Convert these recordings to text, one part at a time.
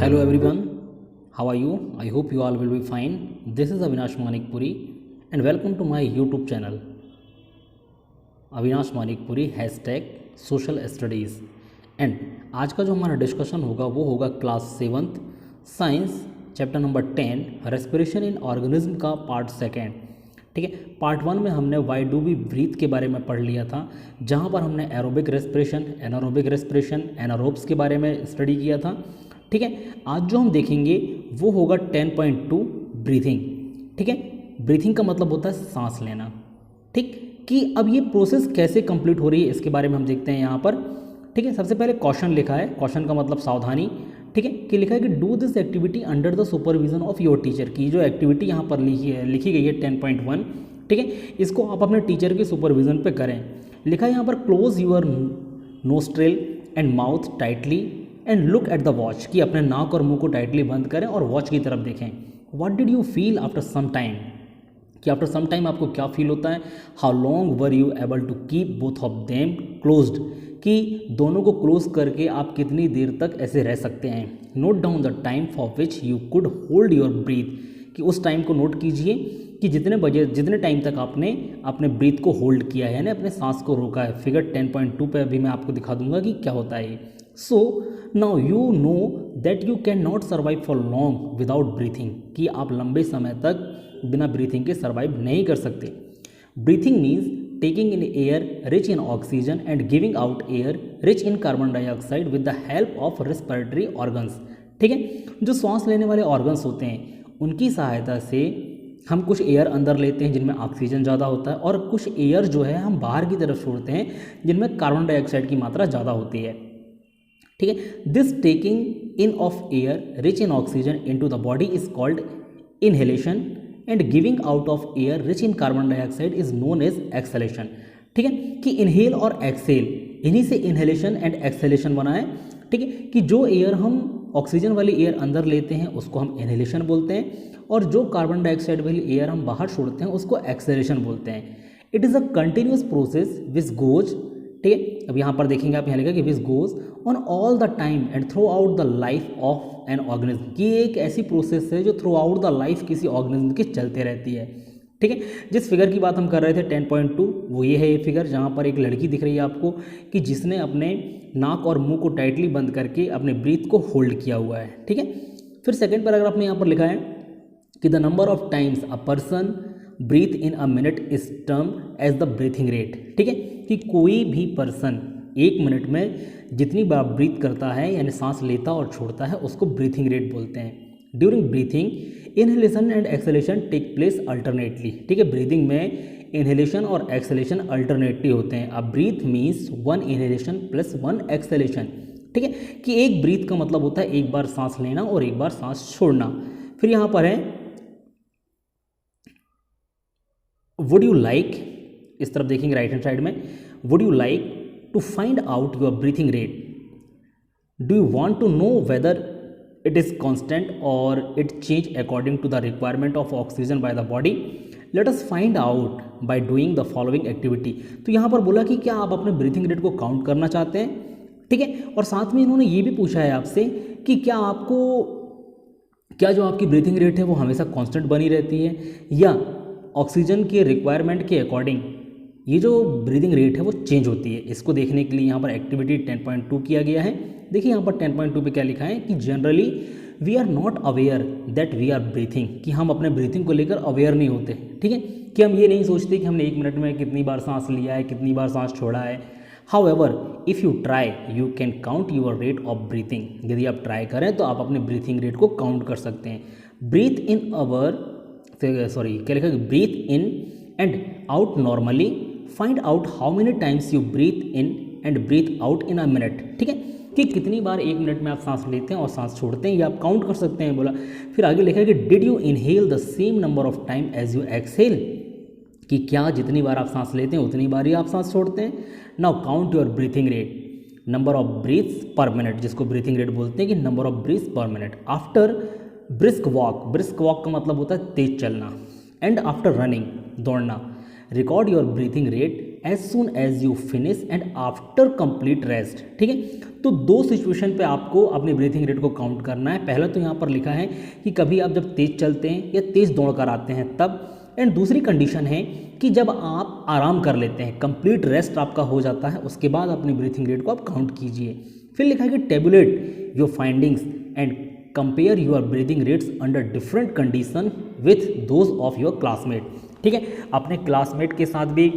Hello everyone, how are you? I hope you all will be fine. This is Avinash Manikpuri and welcome to my YouTube channel Avinash Manikpuri hashtag social studies. And आज का जो हमारा discussion होगा वो होगा class 7th science chapter number 10 respiration in organism का part 2। ठीक है, पार्ट 1 में हमने वाई डू वी ब्रीथ के बारे में पढ़ लिया था, जहाँ पर हमने aerobic respiration, anaerobic respiration, anaerobes के बारे में स्टडी किया था। ठीक है, आज जो हम देखेंगे वो होगा 10.2 ब्रीथिंग। ठीक है, ब्रीथिंग का मतलब होता है सांस लेना। ठीक, कि अब ये प्रोसेस कैसे कंप्लीट हो रही है इसके बारे में हम देखते हैं यहाँ पर। ठीक है, सबसे पहले क्वेश्चन लिखा है, क्वेश्चन का मतलब सावधानी। ठीक है, कि लिखा है कि do this activity under the supervision of your teacher. की जो एक्टिविटी यहाँ पर लिखी गई है 10.1, ठीक है, इसको आप अपने टीचर के सुपरविजन पे करें। लिखा है यहाँ पर close your nostril and mouth tightly and look at the watch, कि अपने नाक और मुंह को टाइटली बंद करें और वॉच की तरफ देखें। What did you feel after some time, कि आफ्टर सम टाइम आपको क्या फील होता है। How long were you able to keep both of them closed, कि दोनों को क्लोज करके आप कितनी देर तक ऐसे रह सकते हैं। Note down the time for which you could hold your breathe, कि उस टाइम को नोट कीजिए कि जितने टाइम तक आपने अपने ब्रीथ को होल्ड किया है, यानी अपने सांस को रोका है। फिगर 10.2 पे अभी मैं आपको दिखा दूंगा कि क्या होता है। So now you know that you can not survive for long without breathing, कि आप लंबे समय तक बिना ब्रीथिंग के सर्वाइव नहीं कर सकते। Breathing means taking in air rich in oxygen and giving out air rich in carbon dioxide with the help of respiratory organs. ठीक है, जो श्वास लेने वाले ऑर्गन्स होते हैं उनकी सहायता से हम कुछ एयर अंदर लेते हैं जिनमें ऑक्सीजन ज़्यादा होता है, और कुछ एयर जो है हम बाहर की तरफ छोड़ते हैं जिनमें कार्बन डाइऑक्साइड की मात्रा ज़्यादा होती है। ठीक है, this taking in of air rich in oxygen into the body is called inhalation and giving out of air rich in carbon dioxide is known as exhalation. ठीक है, कि इनहेल और एक्सहेल, इन्हीं से इनहेलेशन एंड एक्सहेलेशन बना है। ठीक है, कि जो एयर हम ऑक्सीजन वाली एयर अंदर लेते हैं उसको हम इनहेलेशन बोलते हैं, और जो कार्बन डाइऑक्साइड वाली एयर हम बाहर छोड़ते हैं उसको एक्सहेलेशन बोलते हैं। It is a continuous process which goes, ठीक है, अब यहाँ पर देखेंगे आप, यहाँ लिखा कि which goes on all the time and through out the life of an organism, की एक ऐसी प्रोसेस है जो थ्रू आउट द लाइफ किसी ऑर्गेनिज्म की चलते रहती है। ठीक है, जिस फिगर की बात हम कर रहे थे 10.2, वो ये है ये फिगर, जहाँ पर एक लड़की दिख रही है आपको कि जिसने अपने नाक और मुंह को टाइटली बंद करके अपने ब्रीथ को होल्ड किया हुआ है। ठीक है, फिर सेकेंड पैराग्राफ में यहाँ पर लिखा है कि the number of times a person breathe in a minute is term as the breathing rate. ठीक है, कि कोई भी पर्सन 1 मिनट में जितनी बार ब्रीथ करता है यानी सांस लेता और छोड़ता है उसको ब्रीथिंग रेट बोलते हैं। During breathing inhalation and exhalation take place alternately. ठीक है, ब्रीथिंग में इनहेलेशन और एक्सहेलेशन अल्टरनेटली होते हैं। अब breath means 1 inhalation plus 1 exhalation. ठीक है, कि एक ब्रीथ का मतलब होता है एक बार सांस लेना और एक बार सांस छोड़ना। फिर यहाँ पर है वुड यू लाइक, इस तरफ देखेंगे राइट हैंड साइड में, would you like to find out your breathing rate, do you want to know whether it is constant or it change according to the requirement of oxygen by the body, let us find out by doing the following activity. तो यहाँ पर बोला कि क्या आप अपने breathing rate को count करना चाहते हैं। ठीक है, और साथ में इन्होंने ये भी पूछा है आपसे कि क्या जो आपकी ब्रीथिंग रेट है वो हमेशा कांस्टेंट बनी रहती है या ऑक्सीजन के रिक्वायरमेंट के अकॉर्डिंग ये जो ब्रीदिंग रेट है वो चेंज होती है। इसको देखने के लिए यहाँ पर एक्टिविटी 10.2 किया गया है। देखिए यहाँ पर 10.2 पे क्या लिखा है कि generally we are not aware that we are breathing, कि हम अपने ब्रीथिंग को लेकर अवेयर नहीं होते। ठीक है, कि हम ये नहीं सोचते कि हमने 1 मिनट में कितनी बार सांस लिया है, कितनी बार सांस छोड़ा है। However if you try you can count your rate of breathing, यदि आप ट्राई करें तो आप अपने ब्रीथिंग रेट को काउंट कर सकते हैं। ब्रीथ इन क्या लिखा है, breathe in and out normally, find out how many times you breathe in and breathe out in a minute. ठीक है, कि कितनी बार 1 मिनट में आप सांस लेते हैं और सांस छोड़ते हैं, ये आप काउंट कर सकते हैं बोला। फिर आगे लिखा है कि did you inhale the same number of time as you exhale, कि क्या जितनी बार आप सांस लेते हैं उतनी बार ही आप सांस छोड़ते हैं। Now count your breathing rate, number of breaths per minute, जिसको ब्रीथिंग रेट बोलते हैं, कि number of breaths per minute. After brisk walk, brisk walk का मतलब होता है तेज चलना, एंड आफ्टर रनिंग, दौड़ना, record your breathing rate as soon as you finish and after complete rest. ठीक है, तो दो सिचुएशन पे आपको अपनी ब्रीथिंग रेट को काउंट करना है। पहला तो यहाँ पर लिखा है कि कभी आप जब तेज चलते हैं या तेज दौड़ कर आते हैं तब, एंड दूसरी कंडीशन है कि जब आप आराम कर लेते हैं, कंप्लीट रेस्ट आपका हो जाता है, उसके बाद अपनी ब्रीथिंग रेट को आप काउंट कीजिए। फिर लिखा है कि tablet your findings and compare your breathing rates under different condition with those of your classmate. ठीक है, अपने क्लासमेट के साथ भी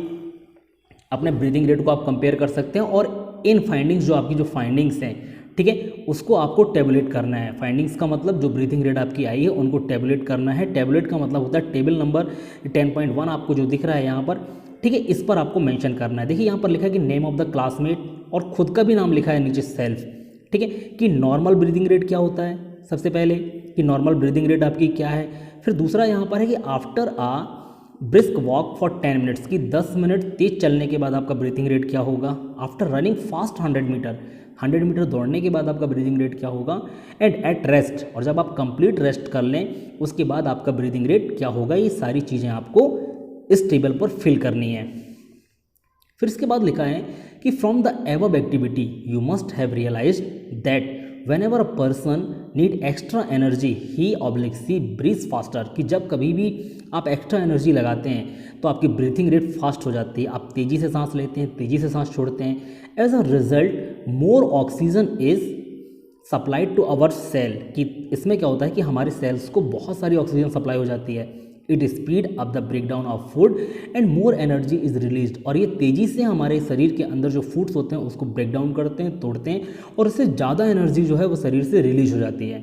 अपने ब्रीदिंग रेट को आप कंपेयर कर सकते हैं और इन फाइंडिंग्स, जो आपकी जो फाइंडिंग्स हैं, ठीक है, उसको आपको टेबुलेट करना है। फाइंडिंग्स का मतलब जो ब्रीथिंग रेट आपकी आई है उनको टेबुलेट करना है। टेबुलेट का मतलब होता है टेबल नंबर 10.1 आपको जो दिख रहा है यहाँ पर, ठीक है, इस पर आपको मेंशन करना है। देखिए यहाँ पर लिखा है कि नेम ऑफ द क्लासमेट और खुद का भी नाम लिखा है नीचे सेल्फ। ठीक है, कि नॉर्मल ब्रीदिंग रेट क्या होता है, सबसे पहले कि नॉर्मल ब्रीदिंग रेट आपकी क्या है। फिर दूसरा यहाँ पर है कि after a brisk walk for 10 minutes, की 10 मिनट तेज चलने के बाद आपका ब्रीथिंग रेट क्या होगा। After running fast 100 metre, 100 metre दौड़ने के बाद आपका ब्रीदिंग रेट क्या होगा। एंड एट रेस्ट, और जब आप कंप्लीट रेस्ट कर लें उसके बाद आपका ब्रीदिंग रेट क्या होगा। ये सारी चीज़ें आपको इस टेबल पर फिल करनी है। फिर इसके बाद लिखा है कि from the above activity you must have realised that whenever a person need extra energy he oblique she breathes faster, कि जब कभी भी आप एक्स्ट्रा एनर्जी लगाते हैं तो आपकी ब्रीथिंग रेट फास्ट हो जाती है, आप तेज़ी से सांस लेते हैं, तेज़ी से सांस छोड़ते हैं। As a result more oxygen is supplied to our cell, कि इसमें क्या होता है कि हमारे सेल्स को बहुत सारी ऑक्सीजन सप्लाई हो जाती है। It speed up the break down of food and more energy is released, और ये तेज़ी से हमारे शरीर के अंदर जो फूड्स होते हैं उसको ब्रेक डाउन करते हैं, तोड़ते हैं, और इससे ज़्यादा एनर्जी जो है वो शरीर से रिलीज हो जाती है,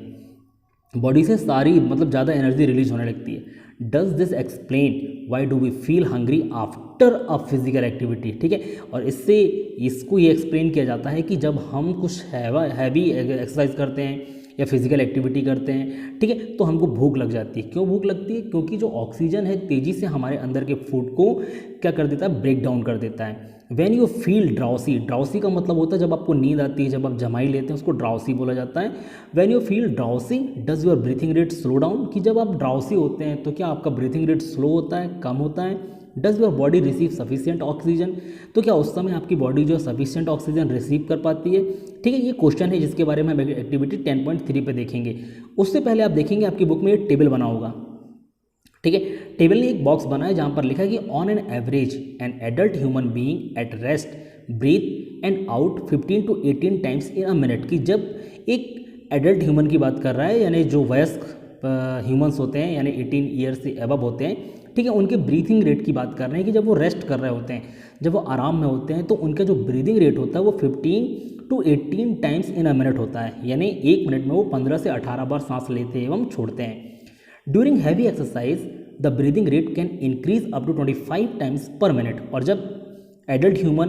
बॉडी से सारी मतलब ज़्यादा एनर्जी रिलीज होने लगती है। Does this explain why do we feel hungry after a physical activity. ठीक है, और इससे इसको ये एक्सप्लेन किया जाता है कि जब हम कुछ हैवी एक्सरसाइज करते हैं या फिजिकल एक्टिविटी करते हैं, ठीक है, तो हमको भूख लग जाती है। क्यों भूख लगती है? क्योंकि जो ऑक्सीजन है तेज़ी से हमारे अंदर के फूड को क्या कर देता है, ब्रेक डाउन कर देता है। व्हेन यू फील ड्राउसी, ड्राउसी का मतलब होता है जब आपको नींद आती है, जब आप जमाई लेते हैं उसको ड्राउसी बोला जाता है। When you feel drowsy does your breathing rate slow down, कि जब आप ड्राउसी होते हैं तो क्या आपका ब्रीथिंग रेट स्लो होता है, कम होता है। Does your body receive sufficient oxygen, तो क्या उस समय आपकी बॉडी जो सफिशिएंट ऑक्सीजन रिसीव कर पाती है। ठीक है, ये क्वेश्चन है जिसके बारे में हम एक्टिविटी 10.3 पे देखेंगे। उससे पहले आप देखेंगे आपकी बुक में एक टेबल बना होगा। ठीक है, टेबल ने एक बॉक्स बनाया जहाँ पर लिखा है कि on an average an adult human being at rest breathe and out 15 to 18 times in a minute, की जब एक एडल्ट ह्यूमन की बात कर रहा है, यानी जो वयस्क ह्यूमन्स होते हैं यानी 18 ईयर्स से एबव होते हैं, ठीक है, उनके ब्रीथिंग रेट की बात कर रहे हैं कि जब वो रेस्ट कर रहे होते हैं, जब वो आराम में होते हैं, तो उनका जो ब्रीदिंग रेट होता है वो 15 to 18 times in a minute होता है, यानी एक मिनट में वो 15 से 18 बार सांस लेते एवं छोड़ते हैं। During heavy exercise the breathing rate can increase up to 25 times per minute, और जब एडल्ट ह्यूमन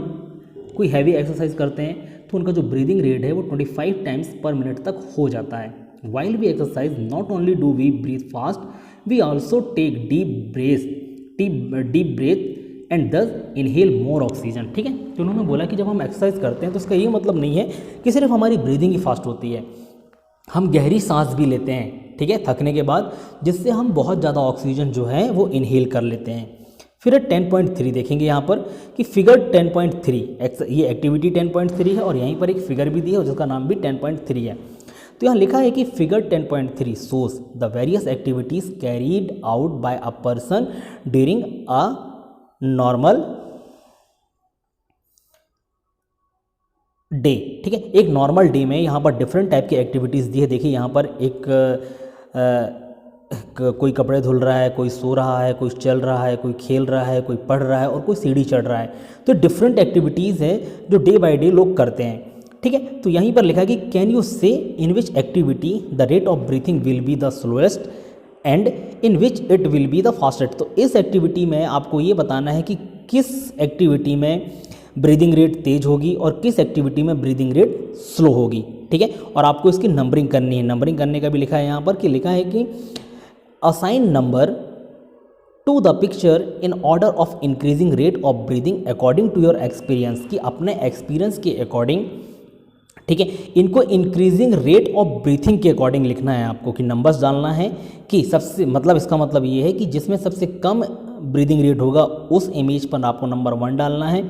कोई हैवी एक्सरसाइज करते हैं तो उनका जो ब्रीदिंग रेट है वो 25 टाइम्स पर मिनट तक हो जाता है। While we exercise not only do we breathe fast, we also take deep breath and thus inhale more oxygen. ठीक है, तो उन्होंने बोला कि जब हम एक्सरसाइज करते हैं तो इसका ये मतलब नहीं है कि सिर्फ हमारी ब्रीदिंग ही फास्ट होती है, हम गहरी सांस भी लेते हैं, ठीक है, थकने के बाद, जिससे हम बहुत ज़्यादा ऑक्सीजन जो है वो इनहेल कर लेते हैं। फिर 10.3 देखेंगे यहाँ पर कि फिगर 10.3, ये एक्टिविटी 10.3 है और यहीं पर एक फिगर भी दी है और जिसका नाम भी 10.3 है। तो यहाँ लिखा है कि figure 10.3 shows the various activities carried out by a person during a normal day. ठीक है, एक नॉर्मल डे में यहाँ पर डिफरेंट टाइप की एक्टिविटीज़ दी है। देखिए यहाँ पर कोई कपड़े धुल रहा है, कोई सो रहा है, कोई चल रहा है, कोई खेल रहा है, कोई पढ़ रहा है और कोई सीढ़ी चढ़ रहा है। तो डिफरेंट एक्टिविटीज़ है जो डे बाय डे लोग करते हैं। ठीक है, तो यहीं पर लिखा है कि can you say in which activity the rate of breathing will be the slowest and in which it will be the fastest. तो इस एक्टिविटी में आपको ये बताना है कि किस एक्टिविटी में ब्रीदिंग रेट तेज होगी और किस एक्टिविटी में ब्रीदिंग रेट स्लो होगी। ठीक है, और आपको इसकी नंबरिंग करनी है। नंबरिंग करने का भी लिखा है यहाँ पर कि लिखा है कि assign number to the picture in order of increasing rate of breathing according to your experience, कि अपने एक्सपीरियंस के अकॉर्डिंग, ठीक है, इनको इंक्रीजिंग रेट ऑफ ब्रीथिंग के अकॉर्डिंग लिखना है आपको, कि नंबर्स डालना है कि सबसे, मतलब इसका मतलब ये है कि जिसमें सबसे कम ब्रीदिंग रेट होगा उस इमेज पर आपको नंबर 1 डालना है।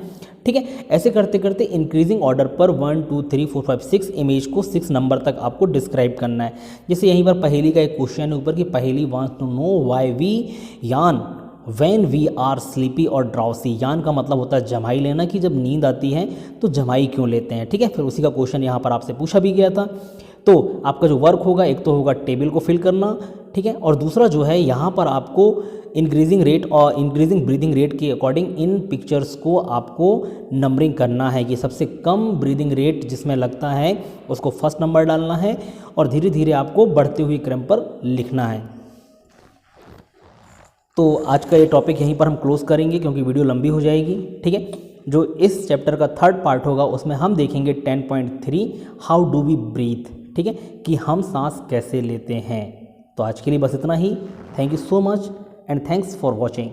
ठीक है, ऐसे करते करते इंक्रीजिंग ऑर्डर पर 1 2 3 4 5 6 इमेज को 6 नंबर तक आपको डिस्क्राइब करना है। जैसे यहीं पर पहेली का एक क्वेश्चन है ऊपर कि Paheli wants to know why we yawn when we are sleepy और ड्राउसी। यान का मतलब होता है जमाई लेना, कि जब नींद आती है तो जमाई क्यों लेते हैं। ठीक है, फिर उसी का क्वेश्चन यहाँ पर आपसे पूछा भी गया था। तो आपका जो वर्क होगा, एक तो होगा टेबल को फिल करना, ठीक है, और दूसरा जो है यहाँ पर आपको इंक्रीजिंग रेट और इंक्रीजिंग ब्रीदिंग रेट के अकॉर्डिंग इन पिक्चर्स को आपको नंबरिंग करना है कि सबसे कम ब्रीदिंग रेट जिसमें लगता है उसको फर्स्ट नंबर डालना है और धीरे धीरे आपको बढ़ते हुए क्रम पर लिखना है। तो आज का ये टॉपिक यहीं पर हम क्लोज करेंगे क्योंकि वीडियो लंबी हो जाएगी। ठीक है, जो इस चैप्टर का थर्ड पार्ट होगा उसमें हम देखेंगे 10.3 हाउ डू वी ब्रीथ। ठीक है, कि हम सांस कैसे लेते हैं। तो आज के लिए बस इतना ही। Thank you so much and thanks for watching.